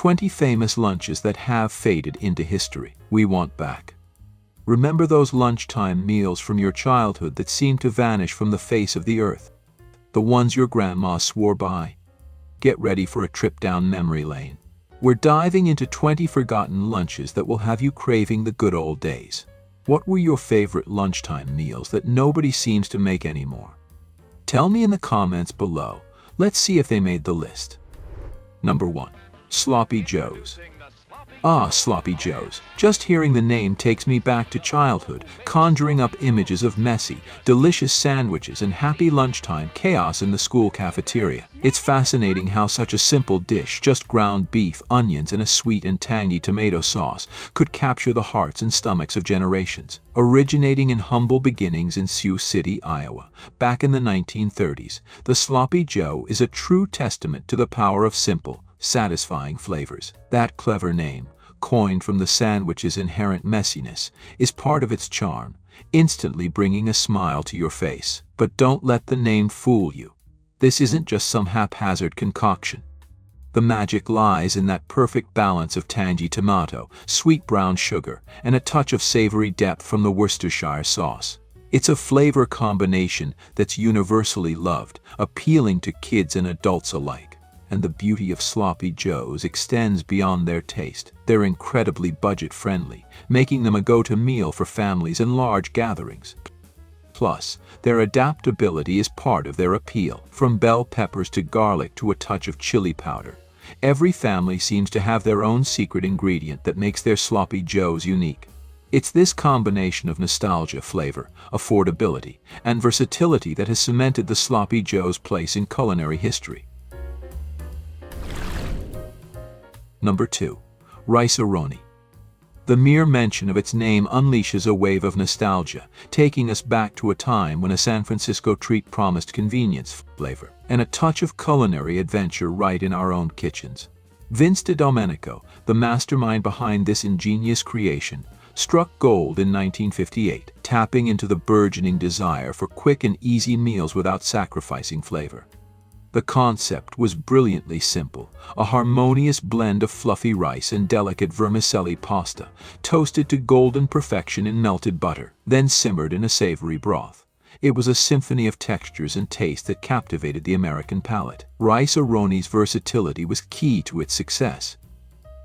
20 famous lunches that have faded into history. We want back. Remember those lunchtime meals from your childhood that seemed to vanish from the face of the earth? The ones your grandma swore by? Get ready for a trip down memory lane. We're diving into 20 forgotten lunches that will have you craving the good old days. What were your favorite lunchtime meals that nobody seems to make anymore? Tell me in the comments below. Let's see if they made the list. Number 1. Sloppy Joes. Ah, Sloppy Joes. Just hearing the name takes me back to childhood, conjuring up images of messy, delicious sandwiches and happy lunchtime chaos in the school cafeteria. It's fascinating how such a simple dish, just ground beef, onions, and a sweet and tangy tomato sauce, could capture the hearts and stomachs of generations. Originating in humble beginnings in Sioux City, Iowa, back in the 1930s, the Sloppy Joe is a true testament to the power of simple, satisfying flavors. That clever name, coined from the sandwich's inherent messiness, is part of its charm, instantly bringing a smile to your face. But don't let the name fool you. This isn't just some haphazard concoction. The magic lies in that perfect balance of tangy tomato, sweet brown sugar, and a touch of savory depth from the Worcestershire sauce. It's a flavor combination that's universally loved, appealing to kids and adults alike. And the beauty of Sloppy Joes extends beyond their taste. They're incredibly budget-friendly, making them a go-to meal for families and large gatherings. Plus, their adaptability is part of their appeal. From bell peppers to garlic to a touch of chili powder, every family seems to have their own secret ingredient that makes their Sloppy Joes unique. It's this combination of nostalgia, flavor, affordability, and versatility that has cemented the Sloppy Joe's place in culinary history. Number 2. Rice-A-Roni. The mere mention of its name unleashes a wave of nostalgia, taking us back to a time when a San Francisco treat promised convenience, flavor, and a touch of culinary adventure right in our own kitchens. Vince DiDomenico, the mastermind behind this ingenious creation, struck gold in 1958, tapping into the burgeoning desire for quick and easy meals without sacrificing flavor. The concept was brilliantly simple, a harmonious blend of fluffy rice and delicate vermicelli pasta, toasted to golden perfection in melted butter, then simmered in a savory broth. It was a symphony of textures and taste that captivated the American palate. Rice-A-Roni's versatility was key to its success.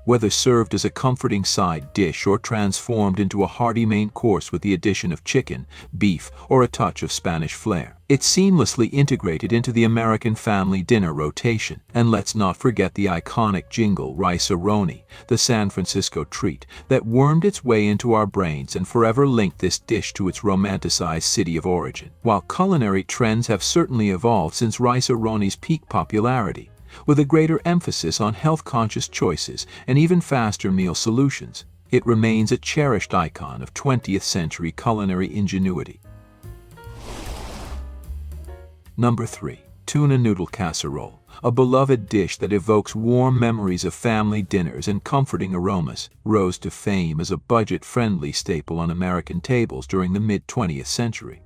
Whether served as a comforting side dish or transformed into a hearty main course with the addition of chicken, beef, or a touch of Spanish flair, it seamlessly integrated into the American family dinner rotation. And let's not forget the iconic jingle Rice-A-Roni, the San Francisco treat that wormed its way into our brains and forever linked this dish to its romanticized city of origin. While culinary trends have certainly evolved since Rice-A-Roni's peak popularity, with a greater emphasis on health-conscious choices and even faster meal solutions, it remains a cherished icon of 20th century culinary ingenuity. Number 3. Tuna Noodle Casserole, a beloved dish that evokes warm memories of family dinners and comforting aromas, rose to fame as a budget-friendly staple on American tables during the mid-20th century.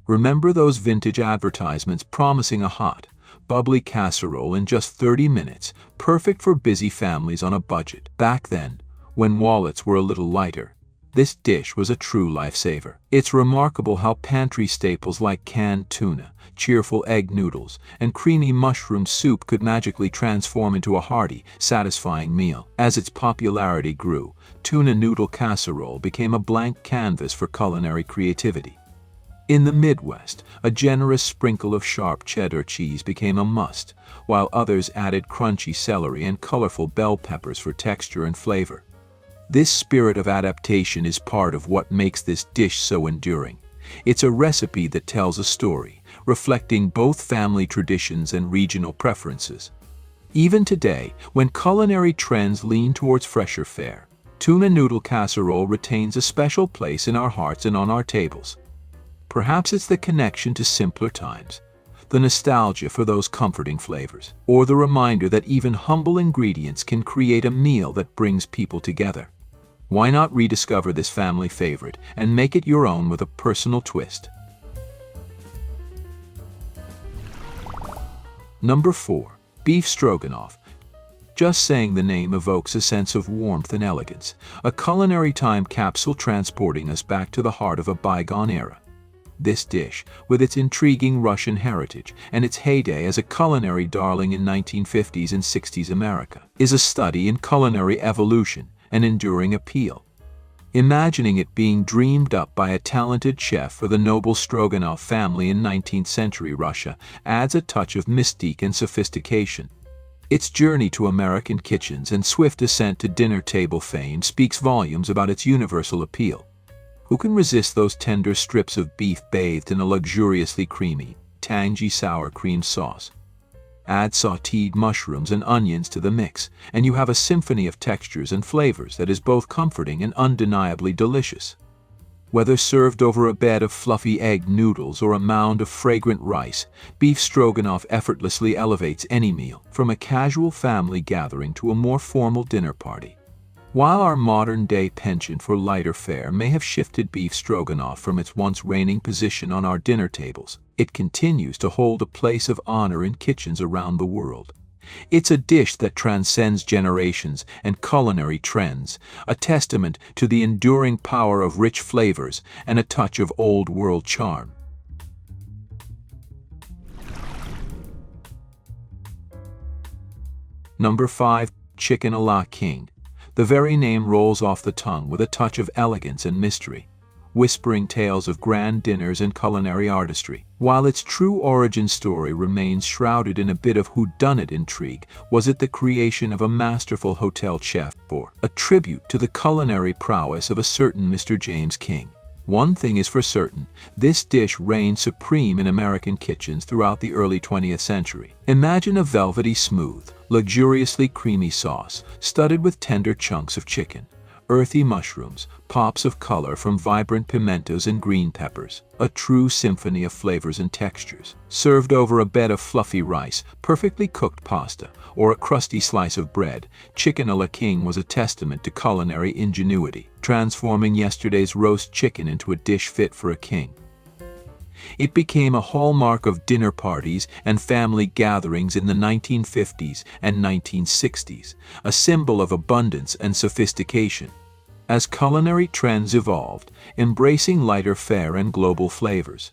Remember those vintage advertisements promising a hot, bubbly casserole in just 30 minutes, perfect for busy families on a budget? Back then, when wallets were a little lighter, this dish was a true lifesaver. It's remarkable how pantry staples like canned tuna, cheerful egg noodles, and creamy mushroom soup could magically transform into a hearty, satisfying meal. As its popularity grew, tuna noodle casserole became a blank canvas for culinary creativity. In the Midwest, a generous sprinkle of sharp cheddar cheese became a must, while others added crunchy celery and colorful bell peppers for texture and flavor. This spirit of adaptation is part of what makes this dish so enduring. It's a recipe that tells a story, reflecting both family traditions and regional preferences. Even today, when culinary trends lean towards fresher fare, tuna noodle casserole retains a special place in our hearts and on our tables. Perhaps it's the connection to simpler times, the nostalgia for those comforting flavors, or the reminder that even humble ingredients can create a meal that brings people together. Why not rediscover this family favorite and make it your own with a personal twist? Number 4. Beef Stroganoff. Just saying the name evokes a sense of warmth and elegance, a culinary time capsule transporting us back to the heart of a bygone era. This dish, with its intriguing Russian heritage and its heyday as a culinary darling in 1950s and 60s America, is a study in culinary evolution and enduring appeal. Imagining it being dreamed up by a talented chef for the noble Stroganoff family in 19th century Russia adds a touch of mystique and sophistication. Its journey to American kitchens and swift ascent to dinner table fame speaks volumes about its universal appeal. Who can resist those tender strips of beef bathed in a luxuriously creamy, tangy sour cream sauce? Add sautéed mushrooms and onions to the mix, and you have a symphony of textures and flavors that is both comforting and undeniably delicious. Whether served over a bed of fluffy egg noodles or a mound of fragrant rice, beef stroganoff effortlessly elevates any meal, from a casual family gathering to a more formal dinner party. While our modern-day penchant for lighter fare may have shifted beef stroganoff from its once reigning position on our dinner tables, it continues to hold a place of honor in kitchens around the world. It's a dish that transcends generations and culinary trends, a testament to the enduring power of rich flavors and a touch of old-world charm. Number 5. Chicken a la King. The very name rolls off the tongue with a touch of elegance and mystery, whispering tales of grand dinners and culinary artistry. While its true origin story remains shrouded in a bit of whodunit intrigue, was it the creation of a masterful hotel chef or a tribute to the culinary prowess of a certain Mr. James King? One thing is for certain, this dish reigned supreme in American kitchens throughout the early 20th century. Imagine a velvety smooth, luxuriously creamy sauce, studded with tender chunks of chicken, earthy mushrooms, pops of color from vibrant pimentos and green peppers, a true symphony of flavors and textures. Served over a bed of fluffy rice, perfectly cooked pasta, or a crusty slice of bread, chicken a la King was a testament to culinary ingenuity, transforming yesterday's roast chicken into a dish fit for a king. It became a hallmark of dinner parties and family gatherings in the 1950s and 1960s, a symbol of abundance and sophistication. As culinary trends evolved, embracing lighter fare and global flavors,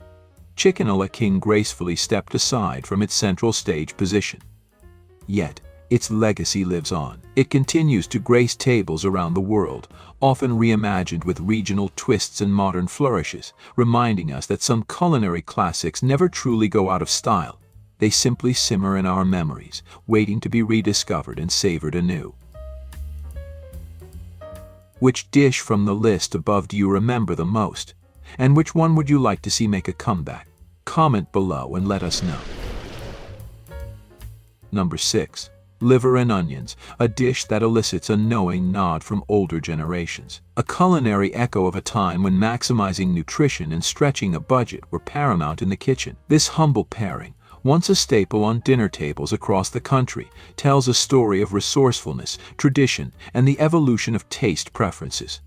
chicken a la King gracefully stepped aside from its central stage position. Yet, its legacy lives on. It continues to grace tables around the world, often reimagined with regional twists and modern flourishes, reminding us that some culinary classics never truly go out of style. They simply simmer in our memories, waiting to be rediscovered and savored anew. Which dish from the list above do you remember the most? And which one would you like to see make a comeback? Comment below and let us know. Number 6. Liver and onions, a dish that elicits a knowing nod from older generations. A culinary echo of a time when maximizing nutrition and stretching a budget were paramount in the kitchen. This humble pairing, once a staple on dinner tables across the country, tells a story of resourcefulness, tradition, and the evolution of taste preferences.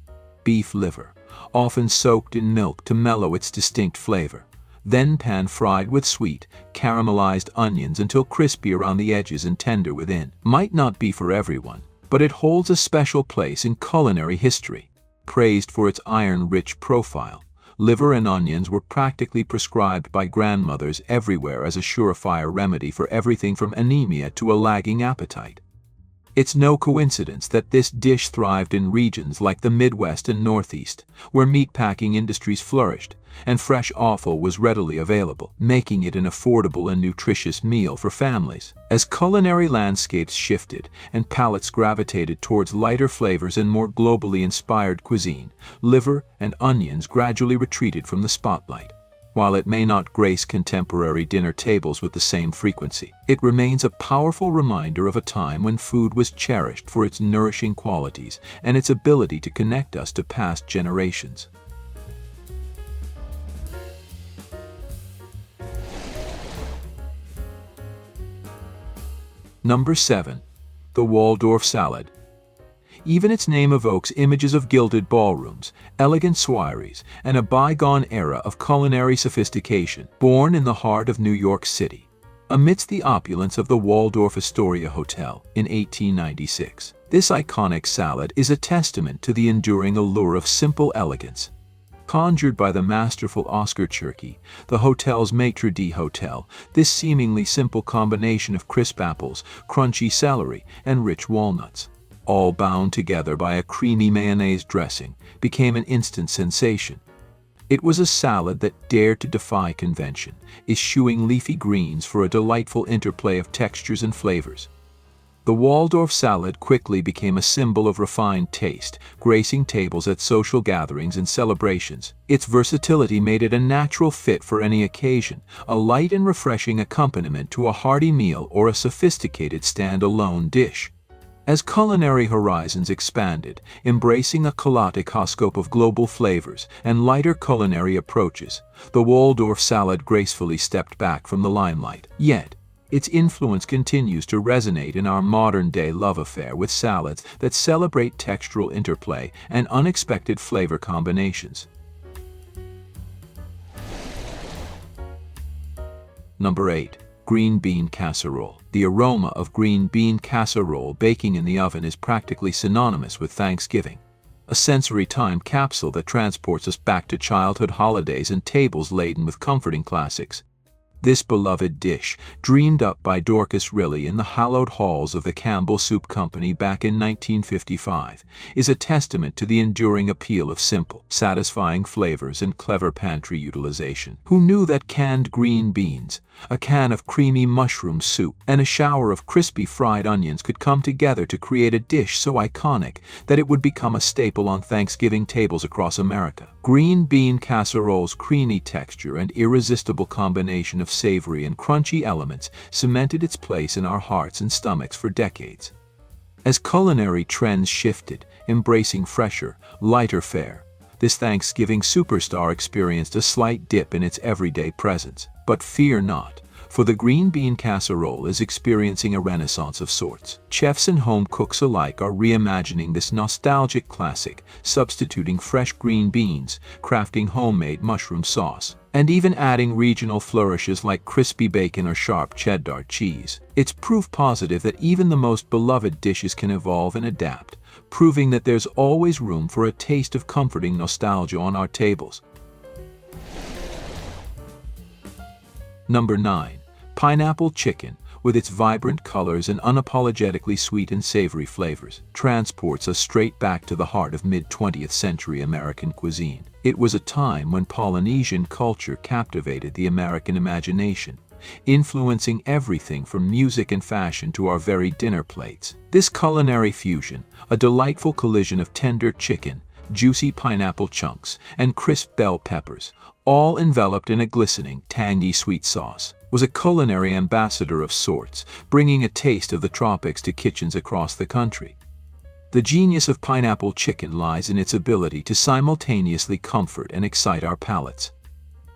Beef liver, often soaked in milk to mellow its distinct flavor, then pan-fried with sweet, caramelized onions until crispy around the edges and tender within. Might not be for everyone, but it holds a special place in culinary history. Praised for its iron-rich profile, liver and onions were practically prescribed by grandmothers everywhere as a surefire remedy for everything from anemia to a lagging appetite. It's no coincidence that this dish thrived in regions like the Midwest and Northeast, where meatpacking industries flourished, and fresh offal was readily available, making it an affordable and nutritious meal for families. As culinary landscapes shifted and palates gravitated towards lighter flavors and more globally inspired cuisine, liver and onions gradually retreated from the spotlight. While it may not grace contemporary dinner tables with the same frequency, it remains a powerful reminder of a time when food was cherished for its nourishing qualities and its ability to connect us to past generations. Number 7. The Waldorf Salad. Even its name evokes images of gilded ballrooms, elegant soirees, and a bygone era of culinary sophistication. Born in the heart of New York City, amidst the opulence of the Waldorf Astoria Hotel in 1896. This iconic salad is a testament to the enduring allure of simple elegance. Conjured by the masterful Oscar Cherky, the hotel's maitre d', this seemingly simple combination of crisp apples, crunchy celery, and rich walnuts, all bound together by a creamy mayonnaise dressing, became an instant sensation. It was a salad that dared to defy convention, eschewing leafy greens for a delightful interplay of textures and flavors. The Waldorf salad quickly became a symbol of refined taste, gracing tables at social gatherings and celebrations. Its versatility made it a natural fit for any occasion, a light and refreshing accompaniment to a hearty meal or a sophisticated stand-alone dish. As culinary horizons expanded, embracing a kaleidoscope of global flavors and lighter culinary approaches, the Waldorf salad gracefully stepped back from the limelight. Yet, its influence continues to resonate in our modern-day love affair with salads that celebrate textural interplay and unexpected flavor combinations. Number 8. Green bean casserole. The aroma of green bean casserole baking in the oven is practically synonymous with Thanksgiving, a sensory time capsule that transports us back to childhood holidays and tables laden with comforting classics. This beloved dish, dreamed up by Dorcas Riley in the hallowed halls of the Campbell Soup Company back in 1955, is a testament to the enduring appeal of simple, satisfying flavors and clever pantry utilization. Who knew that canned green beans, a can of creamy mushroom soup, and a shower of crispy fried onions could come together to create a dish so iconic that it would become a staple on Thanksgiving tables across America? Green bean casserole's creamy texture and irresistible combination of savory and crunchy elements cemented its place in our hearts and stomachs for decades. As culinary trends shifted, embracing fresher, lighter fare, this Thanksgiving superstar experienced a slight dip in its everyday presence. But fear not, for the green bean casserole is experiencing a renaissance of sorts. Chefs and home cooks alike are reimagining this nostalgic classic, substituting fresh green beans, crafting homemade mushroom sauce, and even adding regional flourishes like crispy bacon or sharp cheddar cheese. It's proof positive that even the most beloved dishes can evolve and adapt, proving that there's always room for a taste of comforting nostalgia on our tables. Number 9. Pineapple chicken, with its vibrant colors and unapologetically sweet and savory flavors, transports us straight back to the heart of mid-20th century American cuisine. It was a time when Polynesian culture captivated the American imagination, influencing everything from music and fashion to our very dinner plates. This culinary fusion, a delightful collision of tender chicken, juicy pineapple chunks, and crisp bell peppers, all enveloped in a glistening, tangy sweet sauce, was a culinary ambassador of sorts, bringing a taste of the tropics to kitchens across the country. The genius of pineapple chicken lies in its ability to simultaneously comfort and excite our palates.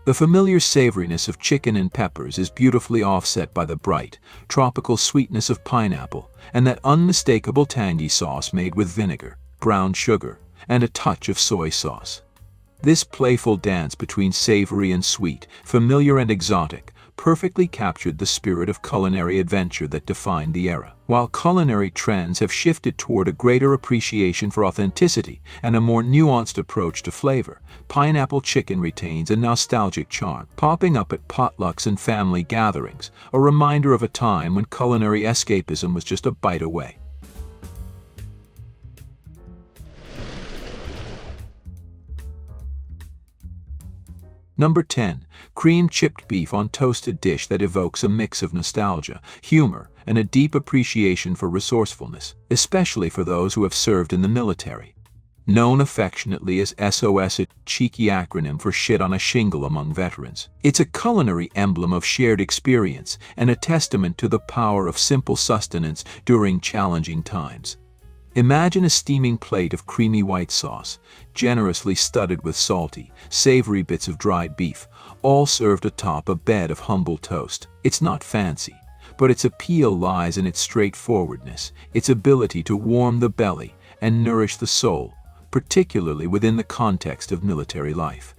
The familiar savoriness of chicken and peppers is beautifully offset by the bright, tropical sweetness of pineapple and that unmistakable tangy sauce made with vinegar, brown sugar, and a touch of soy sauce. This playful dance between savory and sweet, familiar and exotic, perfectly captured the spirit of culinary adventure that defined the era. While culinary trends have shifted toward a greater appreciation for authenticity and a more nuanced approach to flavor, pineapple chicken retains a nostalgic charm, popping up at potlucks and family gatherings, a reminder of a time when culinary escapism was just a bite away. Number 10. Cream chipped beef on toasted dish that evokes a mix of nostalgia, humor, and a deep appreciation for resourcefulness, especially for those who have served in the military. Known affectionately as SOS, a cheeky acronym for shit on a shingle among veterans, it's a culinary emblem of shared experience and a testament to the power of simple sustenance during challenging times. Imagine a steaming plate of creamy white sauce, generously studded with salty, savory bits of dried beef, all served atop a bed of humble toast. It's not fancy, but its appeal lies in its straightforwardness, its ability to warm the belly and nourish the soul, particularly within the context of military life.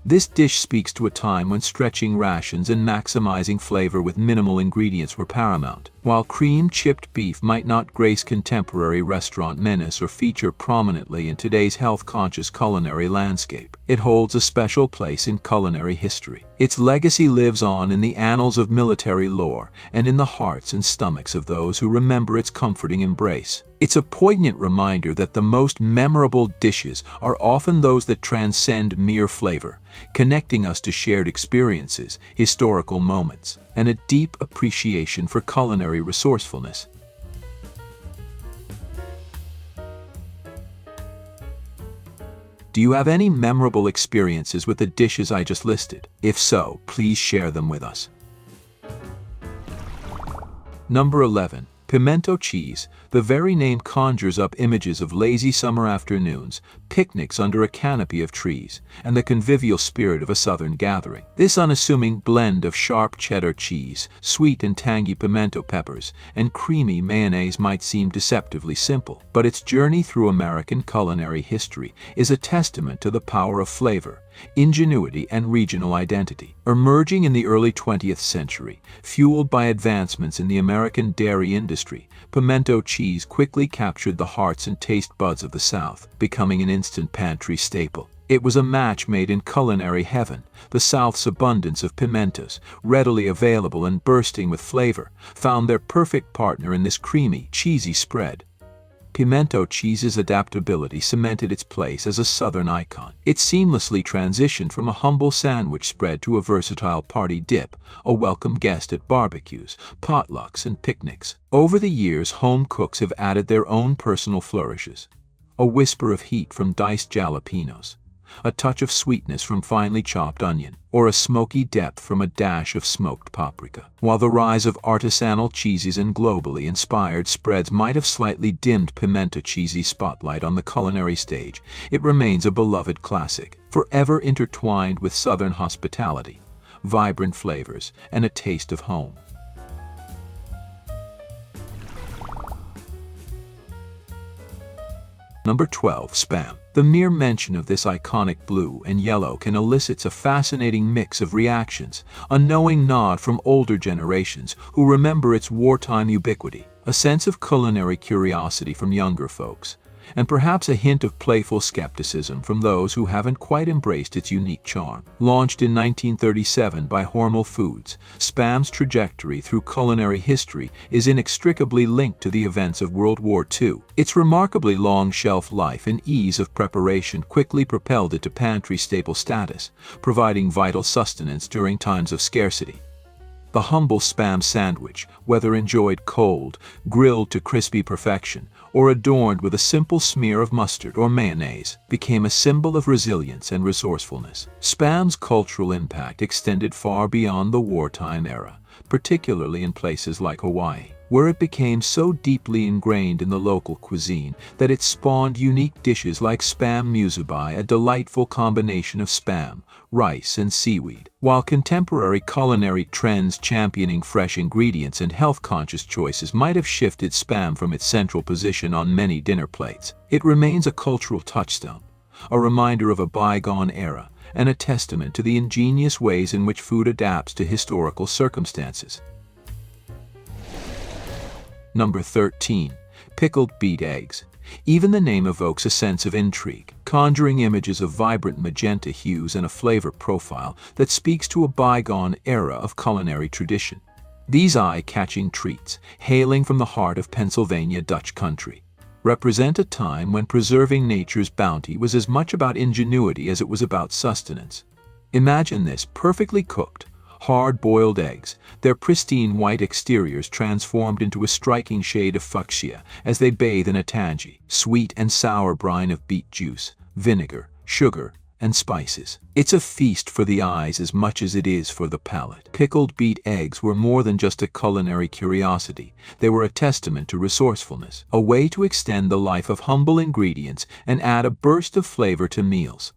This dish speaks to a time when stretching rations and maximizing flavor with minimal ingredients were paramount. While cream chipped beef might not grace contemporary restaurant menus or feature prominently in today's health-conscious culinary landscape, it holds a special place in culinary history. Its legacy lives on in the annals of military lore and in the hearts and stomachs of those who remember its comforting embrace. It's a poignant reminder that the most memorable dishes are often those that transcend mere flavor, connecting us to shared experiences, historical moments, and a deep appreciation for culinary resourcefulness. Do you have any memorable experiences with the dishes I just listed? If so, please share them with us. Number 11. Pimento cheese. The very name conjures up images of lazy summer afternoons, picnics under a canopy of trees, and the convivial spirit of a southern gathering. This unassuming blend of sharp cheddar cheese, sweet and tangy pimento peppers, and creamy mayonnaise might seem deceptively simple, but its journey through American culinary history is a testament to the power of flavor, ingenuity, and regional identity. Emerging in the early 20th century, fueled by advancements in the American dairy industry, pimento cheese quickly captured the hearts and taste buds of the South, becoming an instant pantry staple. It was a match made in culinary heaven. The South's abundance of pimentos, readily available and bursting with flavor, found their perfect partner in this creamy, cheesy spread. Pimento cheese's adaptability cemented its place as a Southern icon. It seamlessly transitioned from a humble sandwich spread to a versatile party dip, a welcome guest at barbecues, potlucks, and picnics. Over the years, home cooks have added their own personal flourishes. A whisper of heat from diced jalapenos, a touch of sweetness from finely chopped onion, or a smoky depth from a dash of smoked paprika. While the rise of artisanal cheeses and globally inspired spreads might have slightly dimmed pimento cheese's spotlight on the culinary stage, it remains a beloved classic, forever intertwined with Southern hospitality, vibrant flavors, and a taste of home. Number 12. Spam. The mere mention of this iconic blue and yellow can elicit a fascinating mix of reactions, a knowing nod from older generations who remember its wartime ubiquity, a sense of culinary curiosity from younger folks, and perhaps a hint of playful skepticism from those who haven't quite embraced its unique charm. Launched in 1937 by Hormel Foods, Spam's trajectory through culinary history is inextricably linked to the events of World War II. Its remarkably long shelf life and ease of preparation quickly propelled it to pantry staple status, providing vital sustenance during times of scarcity. The humble Spam sandwich, whether enjoyed cold, grilled to crispy perfection, or adorned with a simple smear of mustard or mayonnaise, became a symbol of resilience and resourcefulness. Spam's cultural impact extended far beyond the wartime era, particularly in places like Hawaii, where it became so deeply ingrained in the local cuisine that it spawned unique dishes like Spam musubi, a delightful combination of Spam, rice, and seaweed. While contemporary culinary trends championing fresh ingredients and health-conscious choices might have shifted Spam from its central position on many dinner plates, it remains a cultural touchstone, a reminder of a bygone era, and a testament to the ingenious ways in which food adapts to historical circumstances. Number 13. Pickled beet eggs. Even the name evokes a sense of intrigue, conjuring images of vibrant magenta hues and a flavor profile that speaks to a bygone era of culinary tradition. These eye-catching treats, hailing from the heart of Pennsylvania Dutch country, represent a time when preserving nature's bounty was as much about ingenuity as it was about sustenance. Imagine this: perfectly cooked, hard-boiled eggs, their pristine white exteriors transformed into a striking shade of fuchsia as they bathe in a tangy, sweet and sour brine of beet juice, vinegar, sugar, and spices. It's a feast for the eyes as much as it is for the palate. Pickled beet eggs were more than just a culinary curiosity. They were a testament to resourcefulness, a way to extend the life of humble ingredients and add a burst of flavor to meals.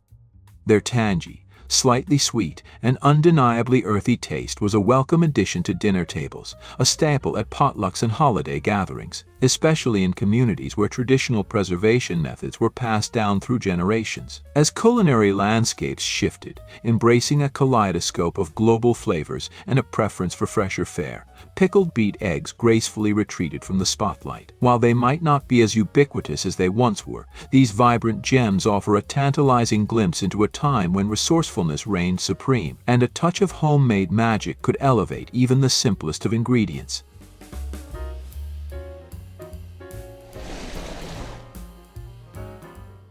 Their tangy, Slightly sweet and undeniably earthy taste was a welcome addition to dinner tables, a staple at potlucks and holiday gatherings, especially in communities where traditional preservation methods were passed down through generations. As culinary landscapes shifted, embracing a kaleidoscope of global flavors and a preference for fresher fare, pickled beet eggs gracefully retreated from the spotlight. While they might not be as ubiquitous as they once were, these vibrant gems offer a tantalizing glimpse into a time when resourcefulness reigned supreme, and a touch of homemade magic could elevate even the simplest of ingredients.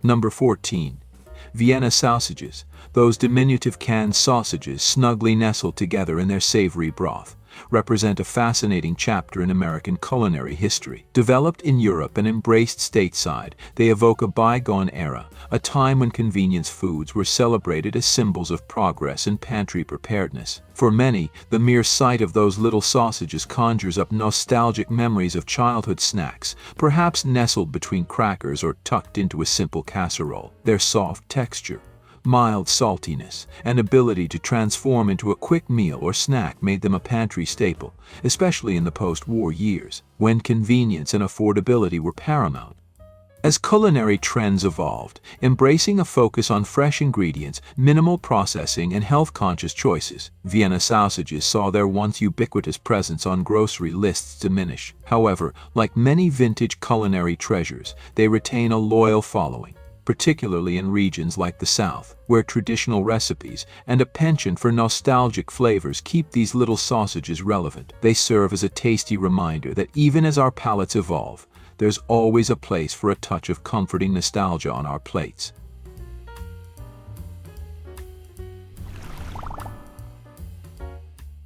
Number 14. Vienna Sausages. Those diminutive canned sausages snugly nestled together in their savory broth represent a fascinating chapter in American culinary history. Developed in Europe and embraced stateside, they evoke a bygone era, a time when convenience foods were celebrated as symbols of progress and pantry preparedness. For many, the mere sight of those little sausages conjures up nostalgic memories of childhood snacks, perhaps nestled between crackers or tucked into a simple casserole. Their soft texture, mild saltiness, and ability to transform into a quick meal or snack made them a pantry staple, especially in the post-war years, when convenience and affordability were paramount. As culinary trends evolved, embracing a focus on fresh ingredients, minimal processing, and health-conscious choices, Vienna sausages saw their once ubiquitous presence on grocery lists diminish. However, like many vintage culinary treasures, they retain a loyal following, particularly in regions like the South, where traditional recipes and a penchant for nostalgic flavors keep these little sausages relevant. They serve as a tasty reminder that even as our palates evolve, there's always a place for a touch of comforting nostalgia on our plates.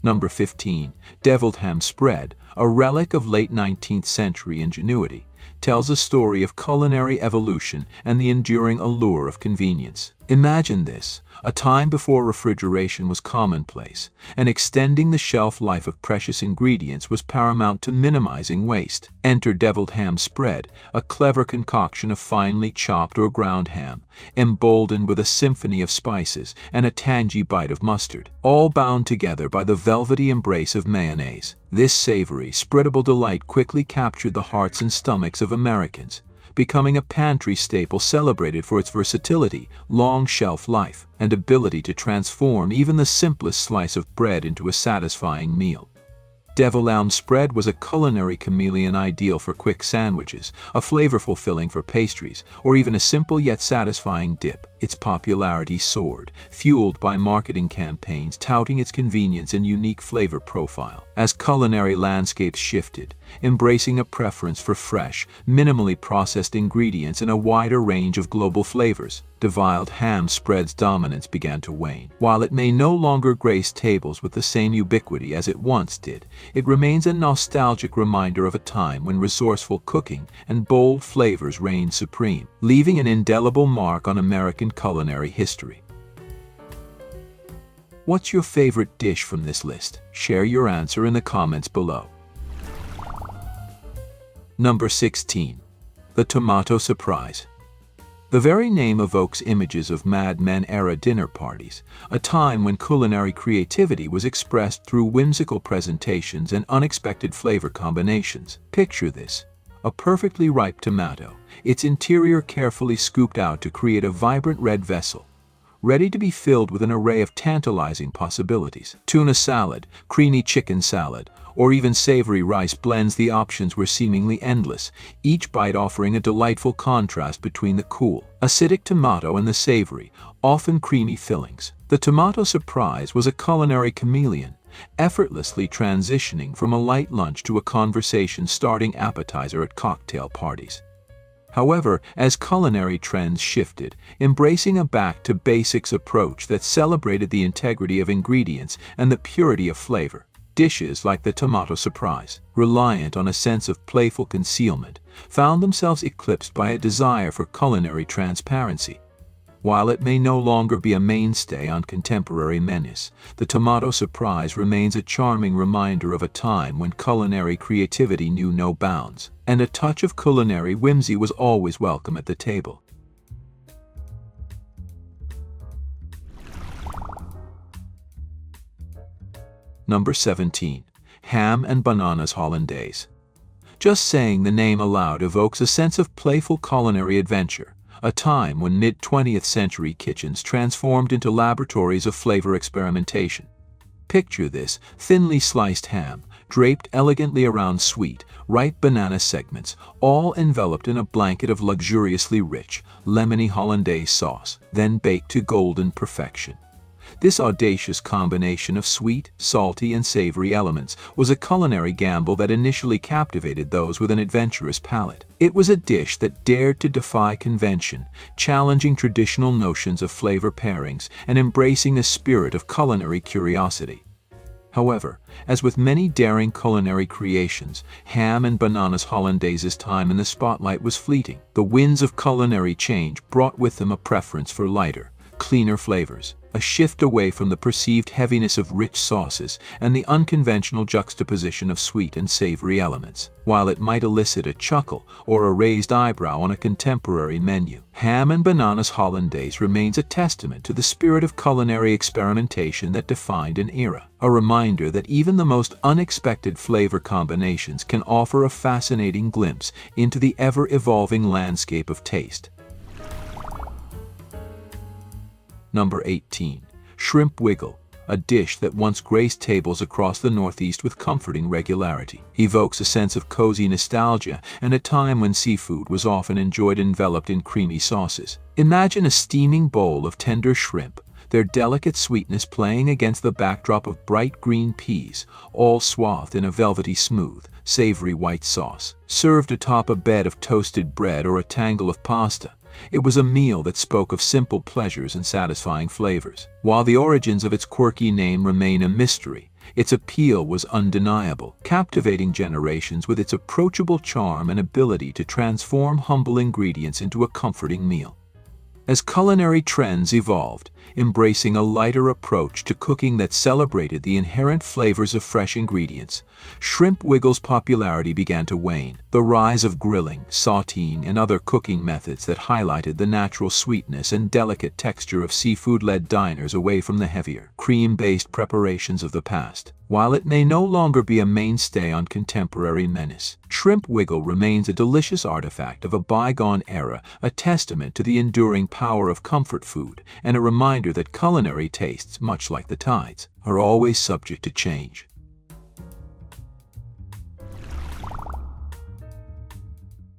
Number 15. Deviled ham spread, a relic of late 19th century ingenuity, tells a story of culinary evolution and the enduring allure of convenience. Imagine this, a time before refrigeration was commonplace, and extending the shelf life of precious ingredients was paramount to minimizing waste. Enter deviled ham spread, a clever concoction of finely chopped or ground ham, emboldened with a symphony of spices and a tangy bite of mustard, all bound together by the velvety embrace of mayonnaise. This savory, spreadable delight quickly captured the hearts and stomachs of Americans, becoming a pantry staple celebrated for its versatility, long shelf life, and ability to transform even the simplest slice of bread into a satisfying meal. Deviled ham spread was a culinary chameleon ideal for quick sandwiches, a flavorful filling for pastries, or even a simple yet satisfying dip. Its popularity soared, fueled by marketing campaigns touting its convenience and unique flavor profile. As culinary landscapes shifted, embracing a preference for fresh, minimally processed ingredients and a wider range of global flavors, deviled ham spread's dominance began to wane. While it may no longer grace tables with the same ubiquity as it once did, it remains a nostalgic reminder of a time when resourceful cooking and bold flavors reigned supreme, leaving an indelible mark on American culinary history. What's your favorite dish from this list? Share your answer in the comments below. Number 16. The Tomato Surprise. The very name evokes images of Mad Men-era dinner parties, a time when culinary creativity was expressed through whimsical presentations and unexpected flavor combinations. Picture this: a perfectly ripe tomato, its interior carefully scooped out to create a vibrant red vessel, ready to be filled with an array of tantalizing possibilities. Tuna salad, creamy chicken salad, or even savory rice blends, the options were seemingly endless, each bite offering a delightful contrast between the cool, acidic tomato and the savory, often creamy fillings. The tomato surprise was a culinary chameleon, effortlessly transitioning from a light lunch to a conversation-starting appetizer at cocktail parties. However, as culinary trends shifted, embracing a back-to-basics approach that celebrated the integrity of ingredients and the purity of flavor, dishes like the tomato surprise, reliant on a sense of playful concealment, found themselves eclipsed by a desire for culinary transparency. While it may no longer be a mainstay on contemporary menus, the tomato surprise remains a charming reminder of a time when culinary creativity knew no bounds, and a touch of culinary whimsy was always welcome at the table. Number 17. Ham and Bananas Hollandaise. Just saying the name aloud evokes a sense of playful culinary adventure, a time when mid-20th century kitchens transformed into laboratories of flavor experimentation. Picture this: thinly sliced ham, draped elegantly around sweet, ripe banana segments, all enveloped in a blanket of luxuriously rich, lemony hollandaise sauce, then baked to golden perfection. This audacious combination of sweet, salty, and savory elements was a culinary gamble that initially captivated those with an adventurous palate. It was a dish that dared to defy convention, challenging traditional notions of flavor pairings and embracing the spirit of culinary curiosity. However, as with many daring culinary creations, Ham and Bananas Hollandaise's time in the spotlight was fleeting. The winds of culinary change brought with them a preference for lighter, cleaner flavors, a shift away from the perceived heaviness of rich sauces and the unconventional juxtaposition of sweet and savory elements. While it might elicit a chuckle or a raised eyebrow on a contemporary menu, Ham and Bananas Hollandaise remains a testament to the spirit of culinary experimentation that defined an era, a reminder that even the most unexpected flavor combinations can offer a fascinating glimpse into the ever-evolving landscape of taste. Number 18. Shrimp Wiggle, a dish that once graced tables across the Northeast with comforting regularity, evokes a sense of cozy nostalgia and a time when seafood was often enjoyed enveloped in creamy sauces. Imagine a steaming bowl of tender shrimp, their delicate sweetness playing against the backdrop of bright green peas, all swathed in a velvety smooth, savory white sauce, served atop a bed of toasted bread or a tangle of pasta. It was a meal that spoke of simple pleasures and satisfying flavors. While the origins of its quirky name remain a mystery, its appeal was undeniable, captivating generations with its approachable charm and ability to transform humble ingredients into a comforting meal. As culinary trends evolved, embracing a lighter approach to cooking that celebrated the inherent flavors of fresh ingredients, Shrimp Wiggle's popularity began to wane. The rise of grilling, sautéing, and other cooking methods that highlighted the natural sweetness and delicate texture of seafood led diners away from the heavier, cream-based preparations of the past. While it may no longer be a mainstay on contemporary menus, Shrimp Wiggle remains a delicious artifact of a bygone era, a testament to the enduring power of comfort food, and a reminder that culinary tastes, much like the tides, are always subject to change.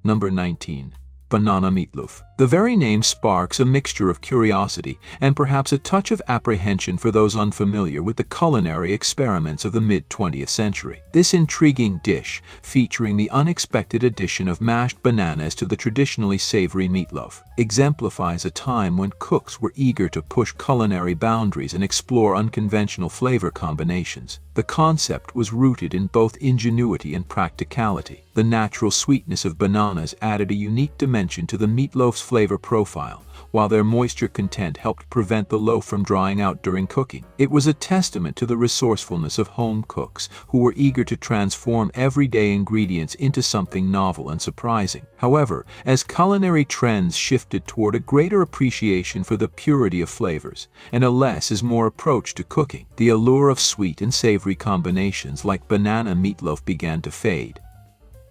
Number 19. Banana Meatloaf. The very name sparks a mixture of curiosity and perhaps a touch of apprehension for those unfamiliar with the culinary experiments of the mid-20th century. This intriguing dish, featuring the unexpected addition of mashed bananas to the traditionally savory meatloaf, exemplifies a time when cooks were eager to push culinary boundaries and explore unconventional flavor combinations. The concept was rooted in both ingenuity and practicality. The natural sweetness of bananas added a unique dimension to the meatloaf's flavor profile, while their moisture content helped prevent the loaf from drying out during cooking. It was a testament to the resourcefulness of home cooks who were eager to transform everyday ingredients into something novel and surprising. However, as culinary trends shifted toward a greater appreciation for the purity of flavors and a less is more approach to cooking, the allure of sweet and savory combinations like banana meatloaf began to fade.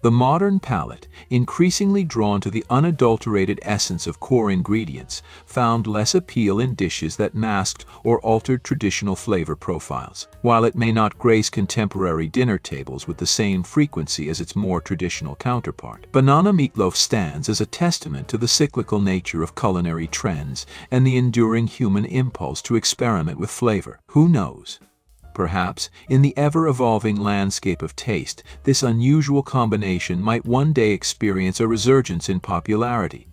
The modern palate, increasingly drawn to the unadulterated essence of core ingredients, found less appeal in dishes that masked or altered traditional flavor profiles. While it may not grace contemporary dinner tables with the same frequency as its more traditional counterpart, banana meatloaf stands as a testament to the cyclical nature of culinary trends and the enduring human impulse to experiment with flavor. Who knows? Perhaps, in the ever-evolving landscape of taste, this unusual combination might one day experience a resurgence in popularity.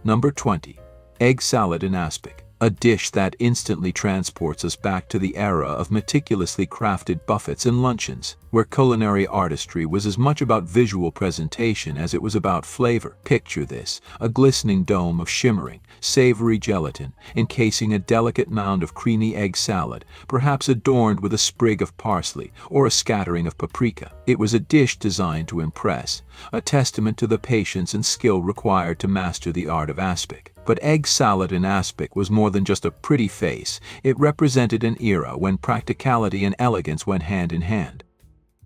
Number 20. Egg salad in aspic. A dish that instantly transports us back to the era of meticulously crafted buffets and luncheons, where where culinary artistry was as much about visual presentation as it was about flavor. Picture this, a glistening dome of shimmering, savory gelatin, encasing a delicate mound of creamy egg salad, perhaps adorned with a sprig of parsley or a scattering of paprika. It was a dish designed to impress, a testament to the patience and skill required to master the art of aspic. But egg salad in Aspic was more than just a pretty face. It represented an era when practicality and elegance went hand in hand.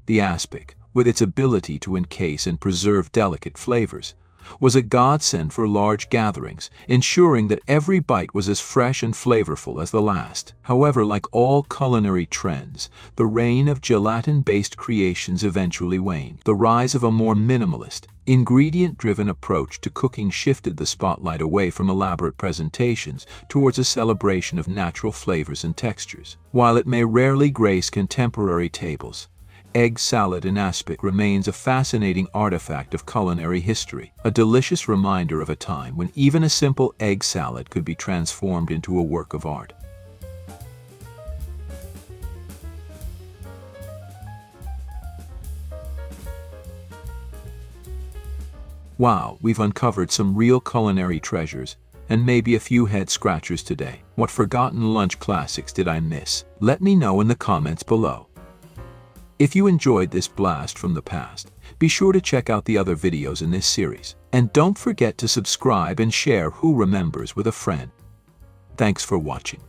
The Aspic, with its ability to encase and preserve delicate flavors, was a godsend for large gatherings, ensuring that every bite was as fresh and flavorful as the last. However, like all culinary trends, the reign of gelatin-based creations eventually waned. The rise of a more minimalist, ingredient-driven approach to cooking shifted the spotlight away from elaborate presentations towards a celebration of natural flavors and textures. While it may rarely grace contemporary tables, egg salad in Aspic remains a fascinating artifact of culinary history, a delicious reminder of a time when even a simple egg salad could be transformed into a work of art. Wow, we've uncovered some real culinary treasures, and maybe a few head-scratchers today. What forgotten lunch classics did I miss? Let me know in the comments below. If you enjoyed this blast from the past, be sure to check out the other videos in this series. And don't forget to subscribe and share Who Remembers with a friend. Thanks for watching.